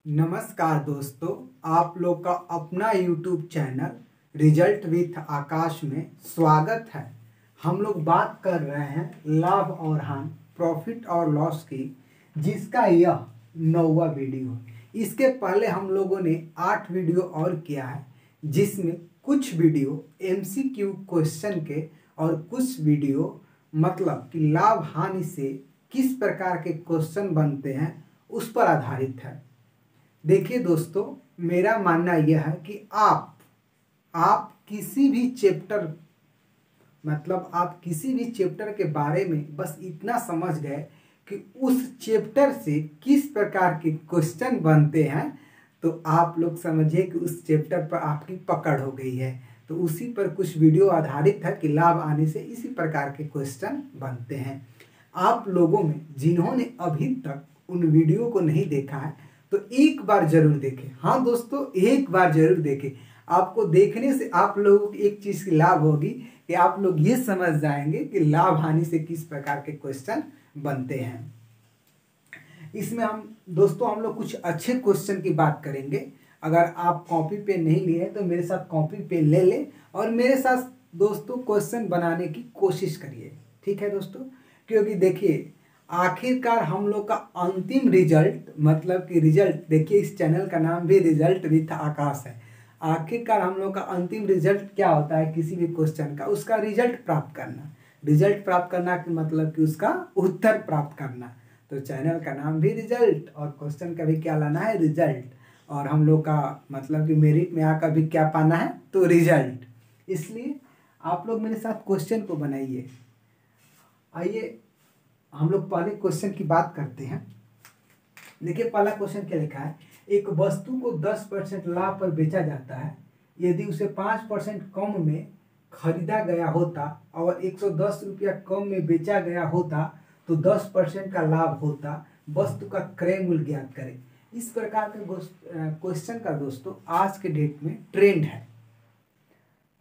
नमस्कार दोस्तों, आप लोग का अपना YouTube चैनल रिजल्ट विथ आकाश में स्वागत है। हम लोग बात कर रहे हैं लाभ और हानि, प्रॉफिट और लॉस की, जिसका यह 9वां वीडियो है। इसके पहले हम लोगों ने 8 वीडियो और किया है, जिसमें कुछ वीडियो MCQ क्वेश्चन के और कुछ वीडियो मतलब कि लाभ हानि से किस प्रकार के क्वेश्चन बनते हैं उस पर आधारित है। देखिए दोस्तों, मेरा मानना यह है कि आप किसी भी चैप्टर आप किसी भी चैप्टर के बारे में बस इतना समझ गए कि उस चैप्टर से किस प्रकार के क्वेश्चन बनते हैं, तो आप लोग समझिए कि उस चैप्टर पर आपकी पकड़ हो गई है। तो उसी पर कुछ वीडियो आधारित है कि लाभ आने से इसी प्रकार के क्वेश्चन बनते हैं। आप लोगों में जिन्होंने अभी तक उन वीडियो को नहीं देखा है तो एक बार जरूर देखें। हाँ दोस्तों, एक बार जरूर देखें। आपको देखने से आप लोगों को एक चीज़ की लाभ होगी कि आप लोग ये समझ जाएंगे कि लाभ हानि से किस प्रकार के क्वेश्चन बनते हैं। इसमें हम लोग कुछ अच्छे क्वेश्चन की बात करेंगे। अगर आप कॉपी पेन नहीं लिए तो मेरे साथ कॉपी पेन ले लें और मेरे साथ दोस्तों क्वेश्चन बनाने की कोशिश करिए। ठीक है दोस्तों, क्योंकि देखिए आखिरकार हम लोग का अंतिम रिजल्ट देखिए, इस चैनल का नाम भी रिजल्ट विथ आकाश है। आखिरकार हम लोग का अंतिम रिजल्ट क्या होता है किसी भी क्वेश्चन का, उसका रिजल्ट प्राप्त करना। रिजल्ट प्राप्त करना कि मतलब कि उसका उत्तर प्राप्त करना। तो चैनल का नाम भी रिजल्ट और क्वेश्चन का भी क्या लाना है, रिजल्ट। और हम लोग का मतलब कि मेरिट में आकर भी क्या पाना है, तो रिजल्ट। इसलिए आप लोग मेरे साथ क्वेश्चन को बनाइए। आइए हम लोग पहले क्वेश्चन की बात करते हैं। देखिए पहला क्वेश्चन क्या लिखा है, एक वस्तु को 10% लाभ पर बेचा जाता है। यदि उसे 5% कम में खरीदा गया होता और 110 रुपया कम में बेचा गया होता तो 10% का लाभ होता। वस्तु का क्रय मूल्य ज्ञात करें। इस प्रकार के क्वेश्चन का दोस्तों आज के डेट में ट्रेंड है।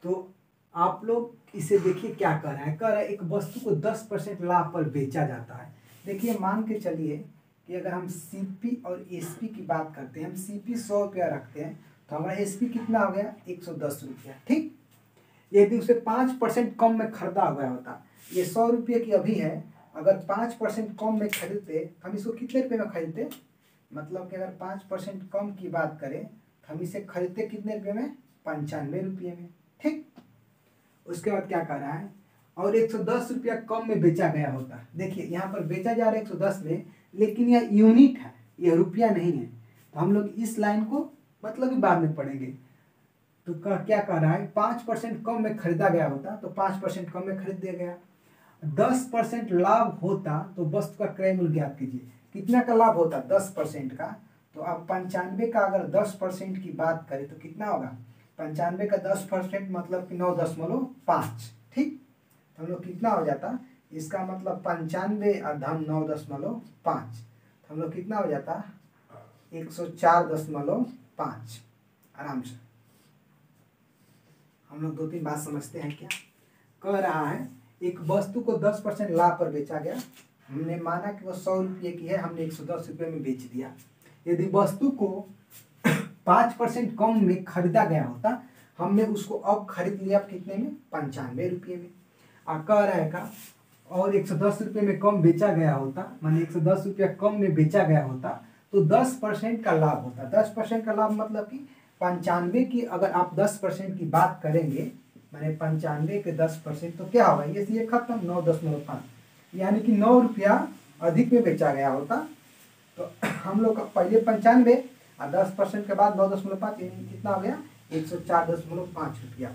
तो आप लोग इसे देखिए क्या कर रहा है, एक वस्तु को 10% लाभ पर बेचा जाता है। देखिए मान के चलिए कि अगर हम CP और SP की बात करते हैं, हम CP 100 रुपया रखते हैं तो हमारा SP कितना हो गया, 110 रुपया। ठीक, यदि उसे 5% कम में खरीदा गया होता, ये 100 रुपये की अभी है, अगर 5% कम में खरीदते हम इसको कितने रुपये में खरीदते, मतलब कि अगर 5% कम की बात करें तो हम इसे खरीदते कितने रुपये में, 95 रुपये में। ठीक, उसके बाद क्या कर रहा है, और 110 रुपया कम में बेचा गया होता। देखिए यहाँ पर बेचा जा रहा है 110 में, लेकिन यह यूनिट है, यह रुपया नहीं है। तो हम लोग इस लाइन को मतलब ही बाद में पढ़ेंगे। तो क्या कर रहा है, 5% कम में खरीदा गया होता तो 5% कम में खरीद दिया गया। 10% लाभ होता तो वस्तु का क्रय मूल्य ज्ञात कीजिए। कितना का लाभ होता, 10% का। तो अब 95 का अगर 10% की बात करें तो कितना होगा, 95 का 10% मतलब कि 9.5। ठीक, तो हम लोग कितना हो जाता, इसका मतलब 95 धन 9.5, तो हम लोग कितना हो जाता, 104.5। आराम से हम लोग 2-3 बात समझते हैं। क्या कह रहा है, एक वस्तु को 10% लाभ पर बेचा गया। हमने माना कि वो 100 रुपये की है, हमने 110 रुपये में बेच दिया। यदि वस्तु को 5% कम में खरीदा गया होता, हमने उसको अब खरीद लिया कितने में, 95 रुपये में। कह रहा है का, और 110 रुपये में कम बेचा गया होता, माने 110 रुपया कम में बेचा गया होता तो 10% का लाभ होता। 10% का लाभ मतलब कि 95 की अगर आप 10% की बात करेंगे, माने 95 के 10% तो क्या होगा, ये खत्म, 9.5, यानी कि 9 रुपया अधिक में बेचा गया होता। तो हम लोग का पहले 95 और 10% के बाद 9.5, यानी कितना हो गया, 104.5 रुपया।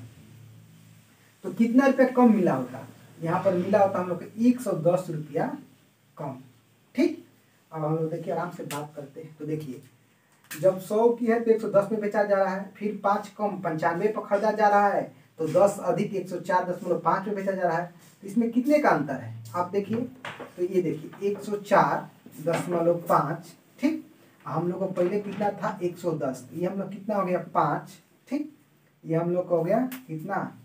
तो कितना रुपया कम मिला होता, यहाँ पर मिला होता हम लोग को 110 रुपया कम। ठीक, अब हम लोग देखिए आराम से बात करते हैं। तो देखिए जब 100 की है तो 110 में बेचा जा रहा है, फिर 5 कम 95 पर खरीदा जा रहा है, तो 10 अधिक 104.5 में बेचा जा रहा है। तो इसमें कितने का अंतर है आप देखिए, तो ये देखिए 104.5। ठीक, हम लोग को पहले कितना था, 110, ये हम लोग कितना हो गया, 5। ठीक, ये हम लोग का हो गया कितना,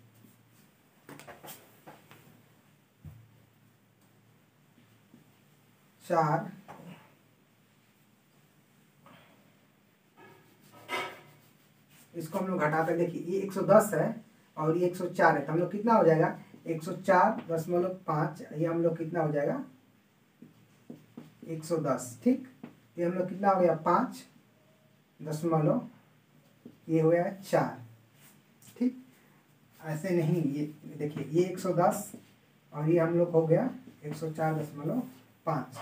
4 इसको हम लोग घटाते हैं। देखिए ये 110 है और ये 104 है, तो हम लोग कितना हो जाएगा 104.5, ये हम लोग कितना हो जाएगा 110। ठीक, ये हम लोग कितना हो गया 5 दशमलव, ये हो गया 4। ठीक, ऐसे नहीं, ये देखिए ये 110 और ये हम लोग हो गया 104.5,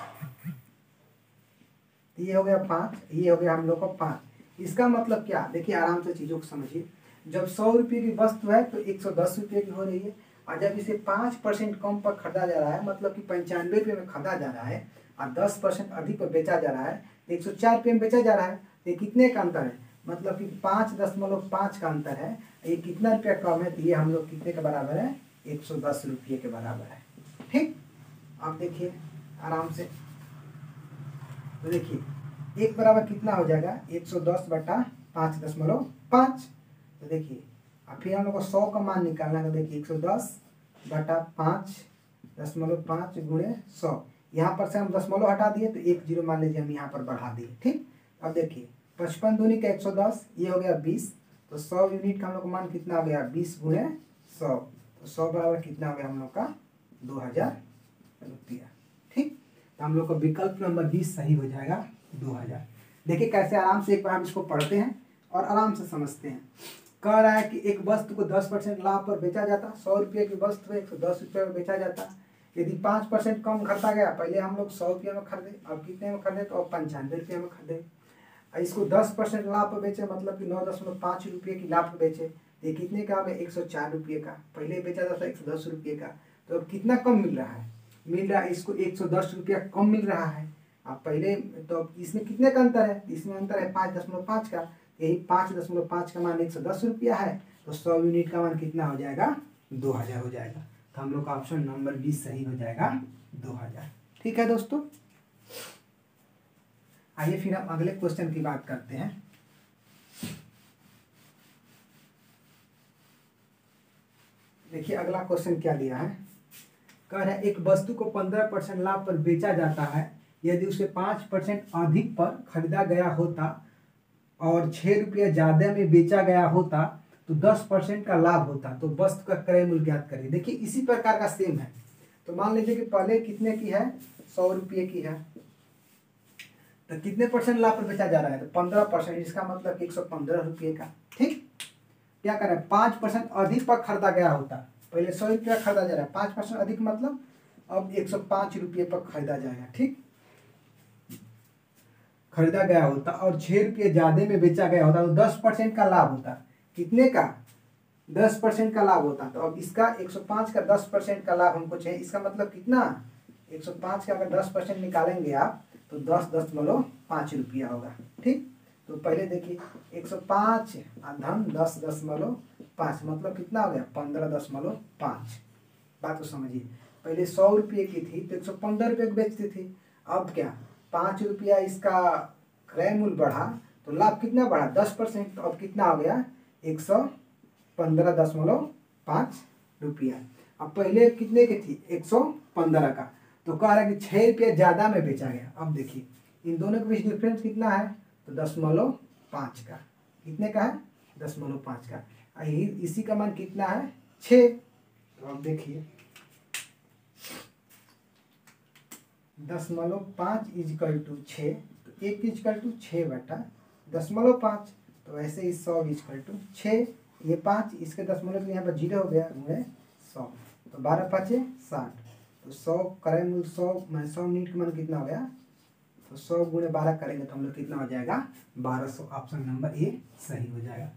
ये हो गया 5, ये हो गया हम लोग का 5। इसका मतलब क्या, देखिए आराम से चीज़ों को समझिए। जब 100 रुपये की वस्तु है तो 110 रुपये की हो रही है, और जब इसे 5% कम पर खरीदा जा रहा है, मतलब कि 95 रुपये में खरीदा जा रहा है और 10% अधिक पर बेचा जा रहा है, तो 104 रुपये में बेचा जा रहा है। तो ये कितने का अंतर है, मतलब कि 5.5 का अंतर है। ये कितना रुपया कम है, तो ये हम लोग कितने के बराबर है 110 रुपये के बराबर है। ठीक, अब देखिए आराम से, तो देखिए एक बराबर कितना हो जाएगा 110/5.5। तो देखिए अब फिर हम लोग को 100 का मान निकालना है। तो देखिए 110/5.5 गुणे 100, यहाँ पर से हम दशमलव हटा दिए तो 1 जीरो मान लीजिए हम यहाँ पर बढ़ा दिए। ठीक, अब देखिए 55 दूनी का 110, ये हो गया 20, तो 100 यूनिट का हम लोग का मान कितना हो गया 20 गुणे 100, तो 100 बराबर कितना हो गया हम लोग का 2000 रुपया। ठीक, तो हम लोग का विकल्प नंबर 20 सही हो जाएगा 2000। देखिए कैसे आराम से एक बार हम इसको पढ़ते हैं और आराम से समझते हैं। कह रहा है कि एक वस्तु को 10% लाभ पर बेचा जाता, 100 रुपये की वस्तु है 110 रुपये में बेचा जाता। यदि 5% कम खरीदा गया, पहले हम लोग 100 रुपये में खरीदे, अब कितने में खरीदे, तो अब 95 रुपये में खरीदे। इसको 10% लाभ पर बेचे, मतलब कि 9.5 रुपये की लाभ पर बेचे, ये कितने का है 104 रुपये का। पहले बेचा जाता 110 रुपये का, तो अब कितना कम मिल रहा है, इसको 110 रुपया कम मिल रहा है। अब पहले तो इसमें कितने का अंतर है, इसमें अंतर है 5.5 का, यही 5.5 का मान 110 रुपया है, तो 100 यूनिट का मान कितना हो जाएगा 2000 हो जाएगा। तो हम लोग का ऑप्शन नंबर 20 सही हो जाएगा 2000। ठीक है दोस्तों, आइए फिर हम अगले क्वेश्चन की बात करते हैं। देखिए अगला क्वेश्चन क्या दिया है, कह रहा है एक वस्तु को 15% लाभ पर बेचा जाता है, यदि उसे 5% अधिक पर खरीदा गया होता और 6 रुपये ज़्यादा में बेचा गया होता तो 10% का लाभ होता, तो वस्तु का क्रय मूल्य ज्ञात करिए। देखिए इसी प्रकार का सेम है। तो मान लीजिए कि पहले कितने की है 100 रुपये की है, तो कितने परसेंट लाभ पर बेचा जा रहा है, तो 15%, इसका मतलब 115 रुपये का। ठीक, क्या कर रहा है 5% अधिक पर खरीदा गया होता, पहले 100 रुपया खरीदा जा रहा है, 5% अधिक मतलब अब 105 रुपये पर खरीदा जाएगा। ठीक, खरीदा गया होता और 6 रुपये ज्यादा में बेचा गया होता तो 10% का लाभ होता। कितने का 10% का लाभ होता, तो अब इसका 105 का 10% का लाभ हमको चाहिए। इसका मतलब कितना 105 का अगर 10% निकालेंगे आप तो 10.5 रुपया होगा। ठीक, तो पहले देखिए 105 धन 10.5 मतलब कितना हो गया 15.5। बात तो समझिए, पहले 100 रुपये की थी तो 115 रुपये की बेचती थी, अब क्या 5 रुपया इसका क्रय मूल्य बढ़ा तो लाभ कितना बढ़ा 10%, तो अब कितना हो गया 115.5 रुपया। अब पहले कितने की थी 115 का, तो कह रहा है कि 6 रुपया ज़्यादा में बेचा गया। अब देखिए इन दोनों के बीच डिफरेंस कितना है, तो 0.5 का, कितने का है 0.5 का, इसी का मान कितना है 6। तो अब देखिए 0.5 = 6, तो 1 = 6/0.5, तो वैसे ही 100 = 6, ये 5 इसके दशमलव के यहाँ पर 0 हो गया, हुए 100, तो 12×5 = 60, तो 100 क्रय मूल्य 100 यूनिट का मान कितना हो गया, तो 100 × 12 करेंगे तो हम लोग कितना हो जाएगा 1200। ऑप्शन नंबर ए सही हो जाएगा।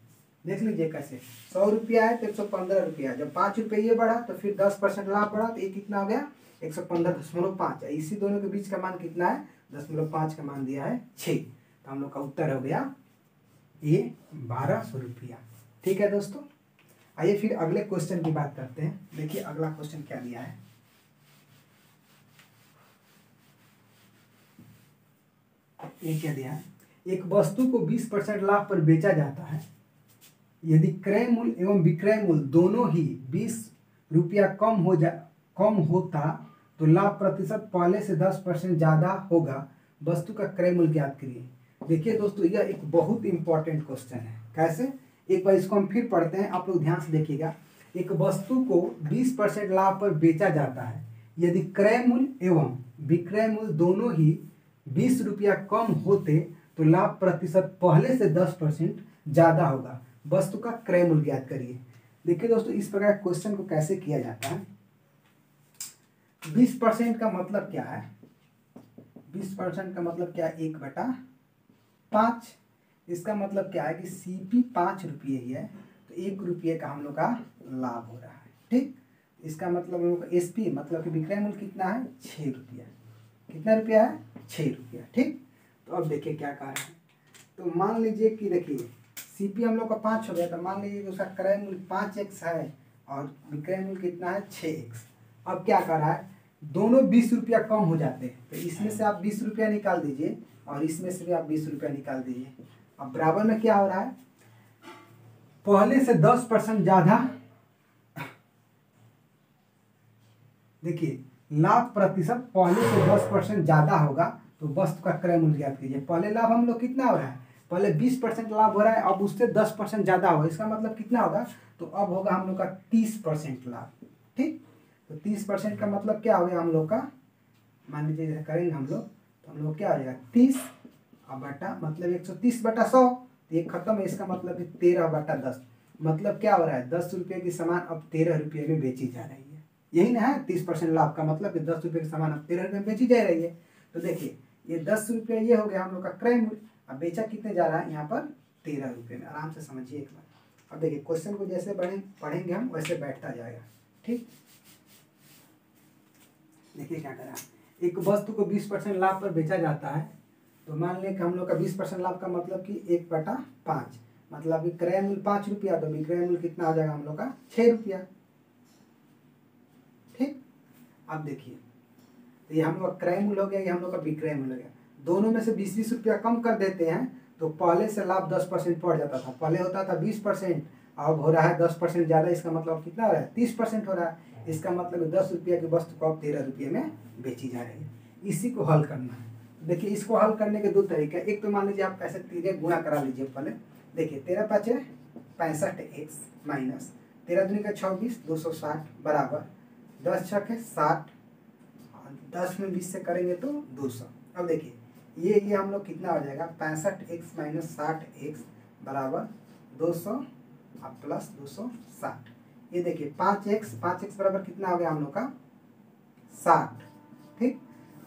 देख लीजिए कैसे 100 रुपया है तो 115 रुपया, जब 5 रुपये ये बढ़ा तो फिर 10% लाभ बढ़ा, तो ये कितना हो गया 115.5। इसी दोनों के बीच का मान कितना है 0.5 का मान दिया है 6, तो हम लोग का उत्तर हो गया ये 1200 रुपया। ठीक है दोस्तों, आइए फिर अगले क्वेश्चन की बात करते हैं। देखिए अगला क्वेश्चन क्या दिया है, ये क्या दिया है, एक वस्तु को 20% लाभ पर बेचा जाता है, यदि क्रय मूल्य एवं विक्रय मूल्य दोनों ही 20 रुपया कम होता तो लाभ प्रतिशत पहले से 10% ज़्यादा होगा, वस्तु का क्रय मूल्य ज्ञात करिए। देखिए दोस्तों यह एक बहुत इंपॉर्टेंट क्वेश्चन है। कैसे, एक बार इसको हम फिर पढ़ते हैं, आप लोग ध्यान से देखिएगा। एक वस्तु को 20% लाभ पर बेचा जाता है यदि क्रय मूल्य एवं विक्रय मूल्य दोनों ही 20 रुपया कम होते तो लाभ प्रतिशत पहले से 10% ज़्यादा होगा। वस्तु का क्रय मूल्य ज्ञात करिए। देखिए दोस्तों, इस प्रकार क्वेश्चन को कैसे किया जाता है। 20% का मतलब क्या है? 20% का मतलब क्या है? 1/5। इसका मतलब क्या है कि सीपी 5 रुपये ही है तो 1 रुपये का हम लोग का लाभ हो रहा है। ठीक, इसका मतलब हम लोग का एसपी मतलब कि विक्रय मूल्य कितना है? 6 रुपया। कितना रुपया है? 6 रुपया। ठीक, तो अब देखिए क्या कह रहे हैं। तो मान लीजिए कि देखिए सीपी हम लोग का 5 हो गया, तो मान लीजिए कि उसका क्रय मूल्य 5x है और विक्रय मूल्य कितना है? 6x। अब क्या कर रहा है, दोनों 20 रुपया कम हो जाते हैं, तो इसमें से आप 20 रुपया निकाल दीजिए और इसमें से भी आप 20 रुपया निकाल दीजिए। अब बराबर में क्या हो रहा है, पहले से 10% ज़्यादा। देखिए लाभ प्रतिशत पहले से 10% ज़्यादा होगा तो वस्तु का क्रय मूल्य ज्ञात कीजिए। पहले लाभ हम लोग कितना हो रहा है? पहले 20% लाभ हो रहा है, अब उससे 10% ज़्यादा होगा। इसका मतलब कितना होगा? तो अब होगा हम लोग का 30% लाभ। ठीक, तो 30% का मतलब क्या हो गया हम लोग का? मान लीजिए करेंगे हम लोग तो हम लोग क्या हो जाएगा? 30 और बटा मतलब 130/100, तो ये खत्म है। इसका मतलब 13/10। मतलब क्या हो रहा है? 10 रुपये की सामान अब 13 रुपये में बेची जा रही है। यही ना है 30% लाभ का मतलब कि 10 रुपये की सामान अब 13 रुपये में बेची जा रही है। तो देखिए ये 10 रुपये ये हो गया हम लोग का क्रय मूल्य। अब बेचा कितने जा रहा है? यहाँ पर 13 रुपये में। आराम से समझिए एक बार। अब देखिए क्वेश्चन को जैसे पढ़ेंगे हम वैसे बैठता जाएगा। ठीक, देखिए क्या करा। एक वस्तु को 20% लाभ पर बेचा जाता है, तो मान लें कि हम लोग का 20% लाभ का मतलब कि 1/5 मतलब कि क्रय मूल्य 5 रुपया, तो विक्रय मूल्य कितना आ जाएगा हम लोग का? 6 रुपया। ठीक, अब देखिए तो ये हम लोग का क्रय मूल्य हो गया, ये हम लोग का विक्रय मूल्य हो गया। दोनों में से 20-20 रुपया कम कर देते हैं तो पहले से लाभ 10% पड़ जाता था। पहले होता था 20%, अब हो रहा है 10% ज़्यादा। इसका मतलब कितना हो रहा है? 30% हो रहा है। इसका मतलब 10 रुपया की वस्तु को अब 13 रुपये में बेची जा रही है। इसी को हल करना है। देखिए इसको हल करने के दो तरीके। एक तो मान लीजिए आप ऐसे सीधे गुणा करा लीजिए पहले। देखिए 13×5 = 65x माइनस 13×2 = 26 260 बराबर 10×6 = 60, 10 में 20 से करेंगे तो 200। अब देखिए ये हम लोग कितना हो जाएगा? 65x माइनस 60x बराबर 200 और प्लस 260। ये देखिए 5x बराबर कितना हो गया हम लोग का? 60। ठीक,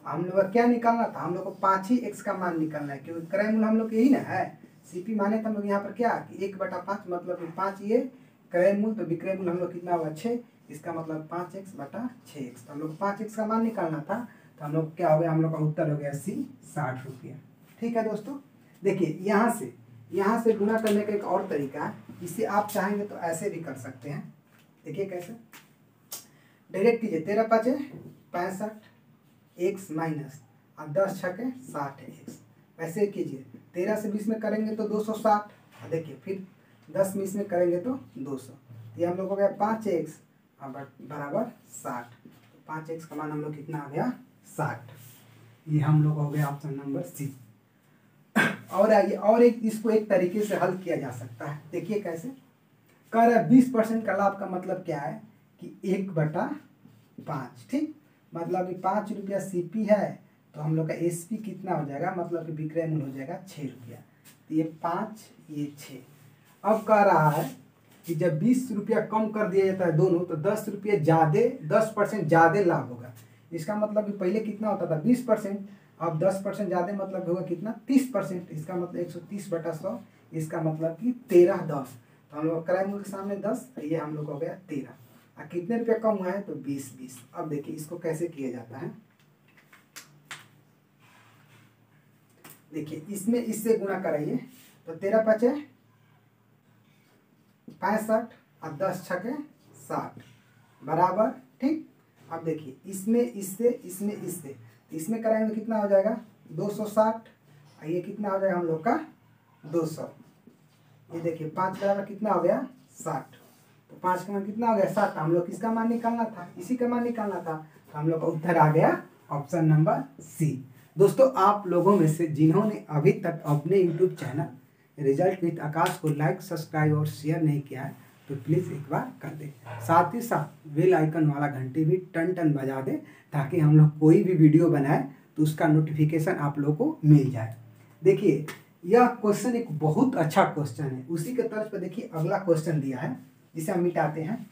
हम लोग का क्या निकालना था? हम लोग को 5 ही x का मान निकालना है, क्योंकि क्रय मूल्य हम लोग यही ना है। सीपी माने तो हम लोग यहाँ पर क्या कि 1/5 मतलब 5 ये क्रय मूल्य, तो विक्रय मूल्य हम लोग कितना होगा? 6। इसका मतलब 5x/6x। तो हम लोग 5x का मान निकालना था, तो हम लोग क्या हो गया? हम लोग का उत्तर हो गया सी 60 रुपया। ठीक है दोस्तों, देखिए यहाँ से गुणा करने का एक और तरीका है। इसे आप चाहेंगे तो ऐसे भी कर सकते हैं। देखिए कैसे, डायरेक्ट कीजिए 13×5 = 65x माइनस और 10×6 = 60x। वैसे कीजिए 13 से 20 में करेंगे तो 260, देखिए फिर 10 में इसमें करेंगे तो 200। ये हम लोग हो गया 5x बराबर 60। तो 5x का मान हम लोग कितना आ गया? 60। ये हम लोग हो गया ऑप्शन नंबर सी। और आइए और इसको एक तरीके से हल किया जा सकता है। देखिए कैसे कह रहा है 20% का लाभ का मतलब क्या है कि 1/5। ठीक, मतलब कि 5 रुपया सीपी है तो हम लोग का एसपी कितना हो जाएगा? मतलब कि विक्रय मूल्य हो जाएगा 6 रुपया। तो ये 5 ये 6। अब कह रहा है कि जब 20 रुपया कम कर दिया जाता है दोनों, तो 10 रुपये ज़्यादा 10% ज़्यादा लाभ होगा। इसका मतलब कि पहले कितना होता था? 20%, अब 10% ज़्यादा मतलब होगा कितना? 30%। इसका मतलब 130/100। इसका मतलब कि 13×10। तो हम लोग क्रय मूल्य के सामने 10, ये हम लोग हो गया 13। और कितने रुपये कम हुआ है? तो 20। अब देखिए इसको कैसे किया जाता है। देखिए इसमें इससे गुणा कराइए तो 13×5 = 65 और 10×6 = 60 बराबर। ठीक, अब देखिए इसमें इसमें कराएंगे कितना हो जाएगा? 260। और ये कितना हो जाएगा हम लोग का? 200। ये देखिए 5 बराबर कितना हो गया? 60। तो 5 का मान कितना हो गया? 60। हम लोग किसका मान निकालना था? इसी का मान निकालना था। तो हम लोग का उत्तर आ गया ऑप्शन नंबर सी। दोस्तों आप लोगों में से जिन्होंने अभी तक अपने YouTube चैनल रिजल्ट विथ आकाश को लाइक, सब्सक्राइब और शेयर नहीं किया है तो प्लीज़ एक बार कर दें। साथ ही साथ बेल आइकन वाला घंटी भी टन टन बजा दें, ताकि हम लोग कोई भी वीडियो बनाए तो उसका नोटिफिकेशन आप लोगों को मिल जाए। देखिए यह क्वेश्चन एक बहुत अच्छा क्वेश्चन है। उसी के तर्ज पर देखिए अगला क्वेश्चन दिया है, जिसे हम मिटाते हैं।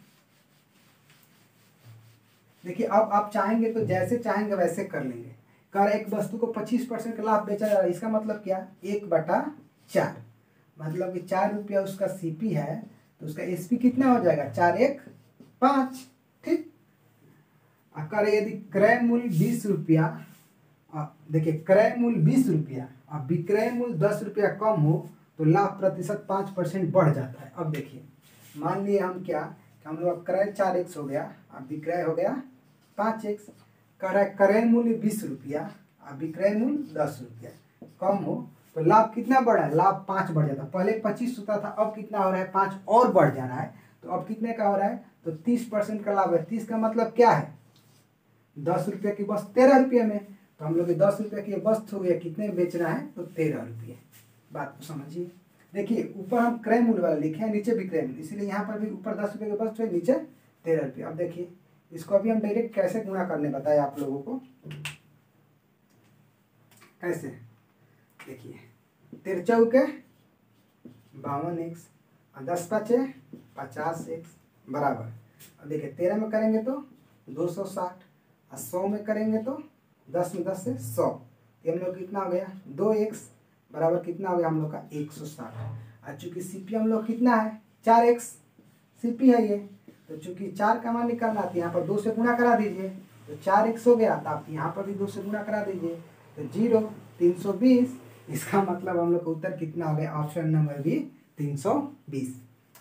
देखिए अब आप चाहेंगे तो जैसे चाहेंगे वैसे कर लेंगे। कर एक वस्तु को 25% का लाभ बेचा जा रहा है, इसका मतलब क्या, 1/4, मतलब कि 4 रुपया उसका सीपी है तो उसका एसपी कितना हो जाएगा, 4 1 5। ठीक, अगर यदि क्रय मूल्य 20 रुपया, देखिए क्रय मूल्य 20 रुपया और विक्रय मूल्य 10 रुपया कम हो तो लाभ प्रतिशत 5% बढ़ जाता है। अब देखिए मान लिए हम क्या कि हम लोग क्रय 4x हो गया और विक्रय हो गया 5x। क्रय मूल्य 20 रुपया और विक्रय मूल्य 10 रुपया कम हो तो लाभ कितना बढ़ा है, लाभ 5 बढ़ जाता है। पहले 25 होता था, अब कितना हो रहा है, 5 और बढ़ जा रहा है। तो अब कितने का हो रहा है, तो 30% का लाभ है। 30 का मतलब क्या है, 10 रुपये की वस्तु 13 रुपये में, तो हम लोग 10 रुपये की वस्तु हो गया, कितने बेच रहा है, तो 13 रुपये। बात को समझिए। देखिए ऊपर हम क्रय मूल्य वाला लिखे हैं, नीचे विक्रय मूल्य, इसीलिए यहाँ पर भी ऊपर 10 रुपये की वस्तु है, नीचे 13 रुपये। अब देखिए इसको अभी हम डायरेक्ट कैसे गुणा करने बताए आप लोगों को, कैसे, देखिए 13 चौके 52x और 10 5 50x बराबर। अब देखिए 13 में करेंगे तो 260 और 100 में करेंगे तो 10 में 10 से 100, ये हम लोग कितना हो गया, 2x बराबर कितना हो गया हम लोग का 160। और चूंकि सीपी हम लोग कितना है, 4x सीपी है ये, तो चूंकि 4 का मान निकालना है, यहाँ पर 2 से गुणा करा दीजिए तो 4x हो गया, तो आप यहाँ पर भी 2 से गुणा करा दीजिए तो 0 320। इसका मतलब हम लोग का उत्तर कितना हो गया, ऑप्शन नंबर भी 320।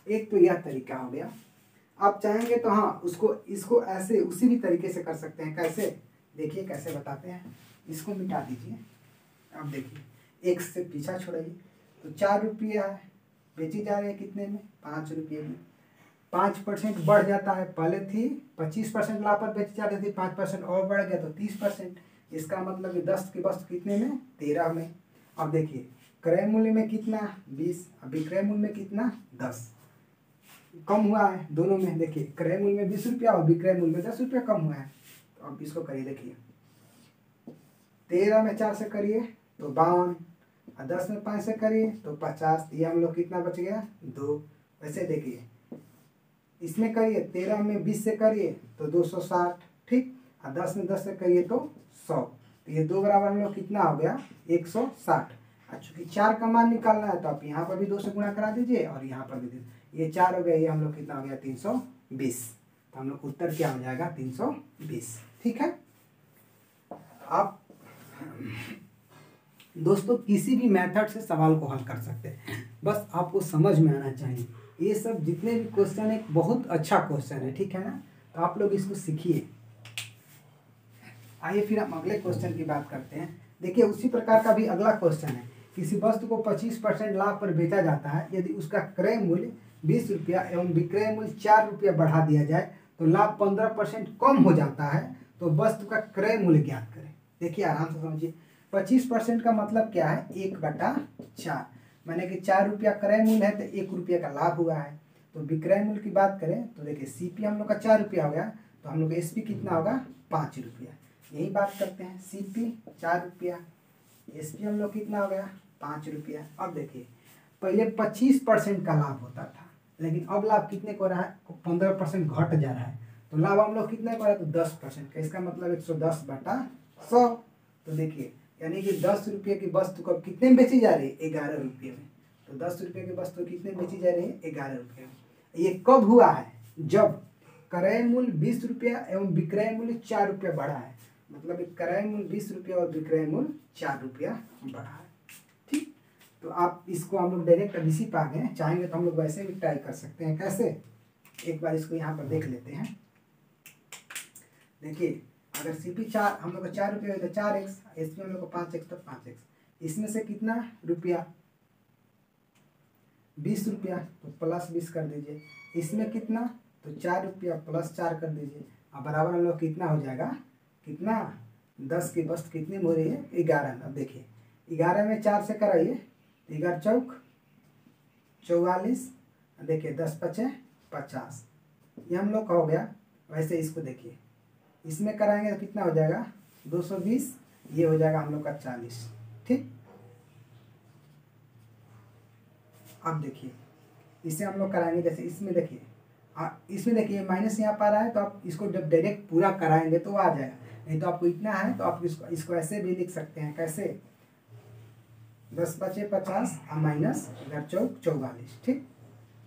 एक तो यह तरीका हो गया। आप चाहेंगे तो हाँ उसको इसको ऐसे उसी भी तरीके से कर सकते हैं। कैसे, देखिए कैसे बताते हैं। इसको मिटा दीजिए। अब देखिए एक से पीछा छोड़ाइए तो 4 रुपया है, बेची जा रही है कितने में, 5 रुपये में। 5% बढ़ जाता है, पहले थी 25% लाभ पर बेची जा रही थी, 5% और बढ़ गया तो 30%। इसका मतलब कि 10 की वस्तु कितने में, 13 में। अब देखिए क्रय मूल्य में कितना 20, विक्रय मूल्य में कितना 10, कम हुआ है दोनों में। देखिए क्रय मूल्य में 20 रुपया और विक्रय मूल्य में 10 रुपया कम हुआ है। तो अब इसको करिए, देखिए 13 में 4 से करिए तो 52 और 10 में 5 से करिए तो 50, ये हम लोग कितना बच गया 2। वैसे देखिए इसमें करिए 13 में 20 से करिए तो 260, ठीक, और 10 में 10 से करिए तो 100, तो ये 2 बराबर हम लोग कितना हो गया 160। और चूँकि 4 का मान निकालना है तो आप यहाँ पर भी 2 से गुणा करा दीजिए और यहाँ पर भी ये 4 हो गया, ये हम लोग कितना हो गया 320। तो हम लोग उत्तर क्या हो जाएगा 320। ठीक है। आप दोस्तों किसी भी मेथड से सवाल को हल कर सकते हैं, बस आपको समझ में आना चाहिए। ये सब जितने भी क्वेश्चन है एक बहुत अच्छा क्वेश्चन है, ठीक है ना, तो आप लोग इसको सीखिए। आइए फिर हम अगले क्वेश्चन की बात करते हैं। देखिए उसी प्रकार का भी अगला क्वेश्चन है। किसी वस्तु को 25% लाभ पर बेचा जाता है, यदि उसका क्रय मूल्य 20 रुपया एवं विक्रय मूल्य 4 रुपया बढ़ा दिया जाए तो लाभ 15% कम हो जाता है, तो वस्तु का क्रय मूल्य ज्ञात करें। देखिए आराम से समझिए। 25% का मतलब क्या है, 1/4, माने कि 4 रुपया क्रय मूल्य है तो 1 रुपये का लाभ हुआ है। तो विक्रय मूल्य की बात करें तो देखिए सीपी हम लोग का 4 रुपया हो गया, तो हम लोग एसपी कितना होगा 5 रुपया। यही बात करते हैं, सीपी 4 रुपया, एसपी हम लोग कितना हो गया 5 रुपया। अब देखिए पहले 25% का लाभ होता था, लेकिन अब लाभ कितने को रहा है, 15% घट जा रहा है। तो लाभ हम लोग कितने को रहा है, तो 10% का। इसका मतलब 110/100। तो देखिए यानी कि 10 रुपये की वस्तु कब कितने में बेची जा रही है, 11 रुपये में। तो 10 रुपये की वस्तु कितने में बेची जा रही है, 11 रुपये में। ये कब हुआ है, जब क्रय मूल्य 20 रुपया एवं विक्रय मूल्य 4 रुपया बढ़ा है। मतलब क्रय मूल्य 20 रुपया और विक्रय मूल्य 4 रुपया बढ़ा है। ठीक, तो आप इसको हम लोग डायरेक्ट अब इसी पे आ गए। चाहेंगे तो हम लोग वैसे भी ट्राई कर सकते हैं। कैसे, एक बार इसको यहाँ पर देख लेते हैं। देखिए अगर सीपी 4 हम लोग का 4 रुपये तो 4x, एसपी हम लोग का 5x तो 5x। इसमें से कितना रुपया 20 रुपया, तो प्लस 20 कर दीजिए। इसमें कितना, तो 4 रुपया प्लस 4 कर दीजिए। अब बराबर हम लोग कितना हो जाएगा, कितना 10 की वस्तु कितनी में हो रही है, 11। अब देखिए 11 में 4 से कराइए, 11 चौक 44, देखिए 10 पचे 50, ये हम लोग का हो गया। वैसे इसको देखिए, इसमें कराएंगे तो कितना हो जाएगा 220, ये हो जाएगा हम लोग का 40। ठीक, अब देखिए इसे हम लोग कराएंगे, जैसे इसमें देखिए इसमें देखिए माइनस यहाँ पर आ रहा है, तो आप इसको जब डायरेक्ट पूरा कराएंगे तो आ जाएगा, नहीं तो आपको इतना है तो आप इसको ऐसे भी लिख सकते हैं। कैसे, 10 पचे 50 और माइनस इधर 44। ठीक,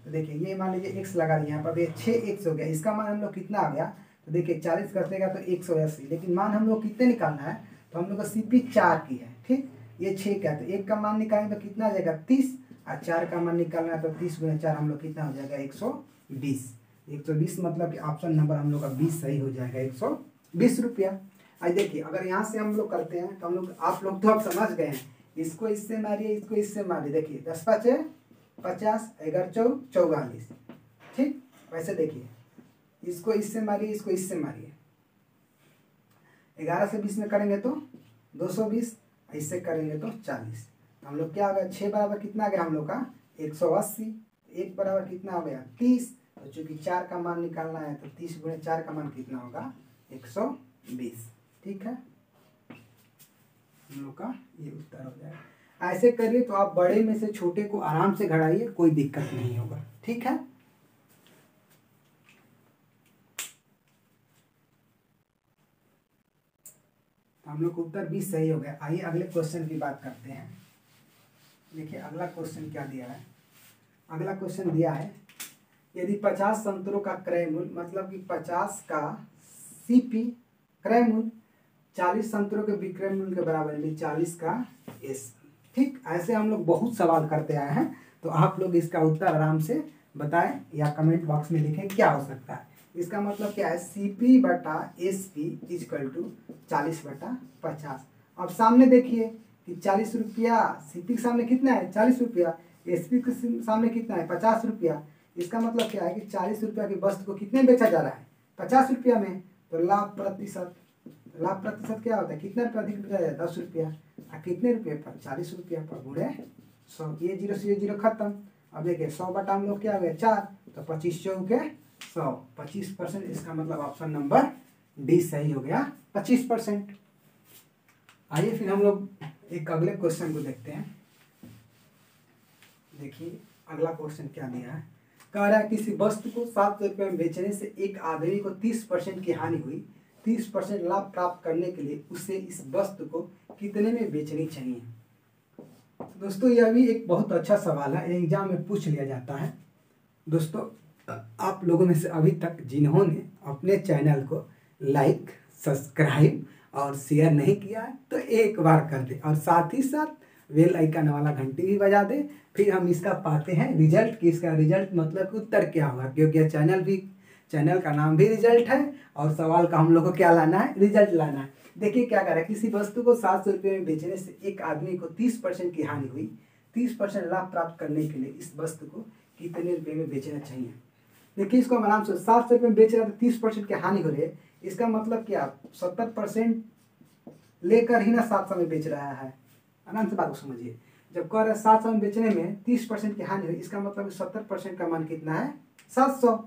तो देखिए ये मान लीजिए x लगा दिया यहाँ पर, ये 6x हो गया। इसका मान हम लोग कितना आ गया, तो देखिए 40 कटेगा तो 180, लेकिन मान हम लोग कितने निकालना है, तो हम लोग का CP 4 की है। ठीक, ये 6 का है, तो 1 का मान निकालेंगे तो कितना आ जाएगा 30, और 4 का मान निकालना है तो 30 गुना 4 हम लोग कितना हो जाएगा 120। 120 मतलब कि ऑप्शन नंबर हम लोग का 20 सही हो जाएगा, 120 रुपया। आज देखिए अगर यहाँ से हम लोग करते हैं तो हम लोग, आप लोग तो अब समझ गए हैं, इसको इससे मारिए, इसको इससे मारिए। देखिए 10 पचे 50, 11 44। ठीक, वैसे देखिए इसको इससे मारिए, इसको इससे मारिए। 11 से 20 में करेंगे तो 220, इससे करेंगे तो 40। हम लोग क्या हो गया, 6 बराबर कितना आ गया हम लोग का 180, 1 बराबर कितना हो गया 30। तो चूंकि 4 का मान निकालना है तो 30 गुणे 4 का मान कितना होगा 120। ठीक है, हम लोग का ये उत्तर हो जाएगा। ऐसे करिए तो आप बड़े में से छोटे को आराम से घटाइए, कोई दिक्कत नहीं होगा। ठीक है, हम लोग का उत्तर 20 सही हो गया। आइए अगले क्वेश्चन की बात करते हैं। देखिए अगला क्वेश्चन क्या दिया है, अगला क्वेश्चन दिया है यदि 50 संतरों का क्रय मूल्य, मतलब कि 50 का CP क्रय मूल्य 40 संतरों के विक्रय मूल्य के बराबर, यानी 40 का SP। ठीक, ऐसे हम लोग बहुत सवाल करते आए हैं, तो आप लोग इसका उत्तर आराम से बताएं या कमेंट बॉक्स में लिखें क्या हो सकता है। इसका मतलब क्या है, CP बटा SP इजकल टू 40/50। अब सामने देखिए कि 40 रुपया, CP के सामने कितना है 40 रुपया, SP के सामने कितना है 50 रुपया। इसका मतलब क्या है कि 40 रुपया की वस्तु को कितने बेचा जा रहा है 50 रुपया में। तो लाभ प्रतिशत, लाभ प्रतिशत क्या होता है, कितना रुपया अधिक बेचा जाए 10 रुपया, और कितने रुपये पर 40 रुपया पर गुणे 100। ये 0 से ये 0 खत्म। अब देखिए 100 बटा हम लोग क्या हो गया 4, तो 25 चौके 100, 25%। इसका मतलब ऑप्शन नंबर D सही हो गया 25%। आइए फिर हम लोग एक अगले क्वेश्चन को देखते हैं। देखिए अगला क्वेश्चन क्या दिया है, कह रहा है किसी वस्तु को 700 रुपये में बेचने से एक आदमी को 30% की हानि हुई, 30% लाभ प्राप्त करने के लिए उसे इस वस्तु को कितने में बेचनी चाहिए। दोस्तों यह भी एक बहुत अच्छा सवाल है, एग्जाम में पूछ लिया जाता है। दोस्तों आप लोगों में से अभी तक जिन्होंने अपने चैनल को लाइक, सब्सक्राइब और शेयर नहीं किया है तो एक बार कर दे, और साथ ही साथ बेल आइकन वाला घंटी भी बजा दे। फिर हम इसका पाते हैं रिजल्ट, कि इसका रिजल्ट मतलब कि उत्तर क्या होगा, क्योंकि चैनल का नाम भी रिजल्ट है और सवाल का हम लोग को क्या लाना है, रिजल्ट लाना है। देखिए क्या कर रहा है, किसी वस्तु को 700 रुपये में बेचने से एक आदमी को 30% की हानि हुई, 30% लाभ प्राप्त करने के लिए इस वस्तु को कितने रुपये में बेचना चाहिए। देखिए इसको हम आराम से 700 रुपये में बेच रहा है तो 30% की हानि हो रही है, इसका मतलब क्या 70% लेकर ही ना 700 में बेच रहा है। आराम से बात को समझिए, जब कह रहा है 700 में बेचने में 30% की हानि हुई, इसका मतलब 70% का मान कितना है 700।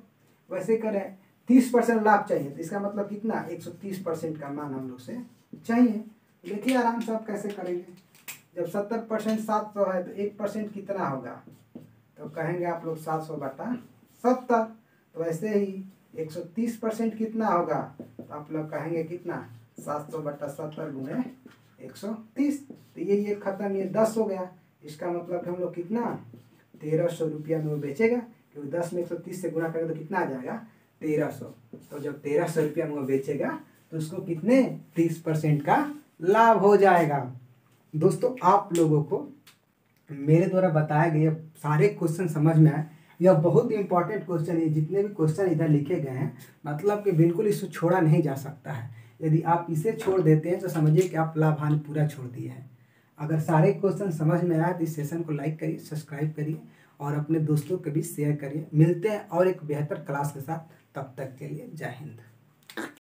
वैसे करें 30% लाभ चाहिए तो इसका मतलब कितना 130% का मान हम लोग से चाहिए। देखिए आराम से आप कैसे करेंगे, जब 70% 700 है तो 1% कितना होगा, तो कहेंगे आप लोग 700 बटा 70। तो वैसे ही 130% कितना होगा, तो आप लोग कहेंगे कितना 700 बटा 70 गुणे 130। तो ये खत्म, ये 10 हो गया। इसका मतलब हम लोग कितना 1300 रुपया में वो बेचेगा, क्योंकि 10 में 130 से गुणा करेंगे तो कितना आ जाएगा 1300। तो जब 1300 रुपया में वो बेचेगा तो उसको कितने 30% का लाभ हो जाएगा। दोस्तों आप लोगों को मेरे द्वारा बताए गए सारे क्वेश्चन समझ में आए, यह बहुत इंपॉर्टेंट क्वेश्चन है। जितने भी क्वेश्चन इधर लिखे गए हैं मतलब कि बिल्कुल इसको छोड़ा नहीं जा सकता है। यदि आप इसे छोड़ देते हैं तो समझिए कि आप लाभ हानि पूरा छोड़ दिए हैं। अगर सारे क्वेश्चन समझ में आए तो इस सेशन को लाइक करिए, सब्सक्राइब करिए और अपने दोस्तों के बीच शेयर करिए। मिलते हैं और एक बेहतर क्लास के साथ, तब तक के लिए जय हिंद।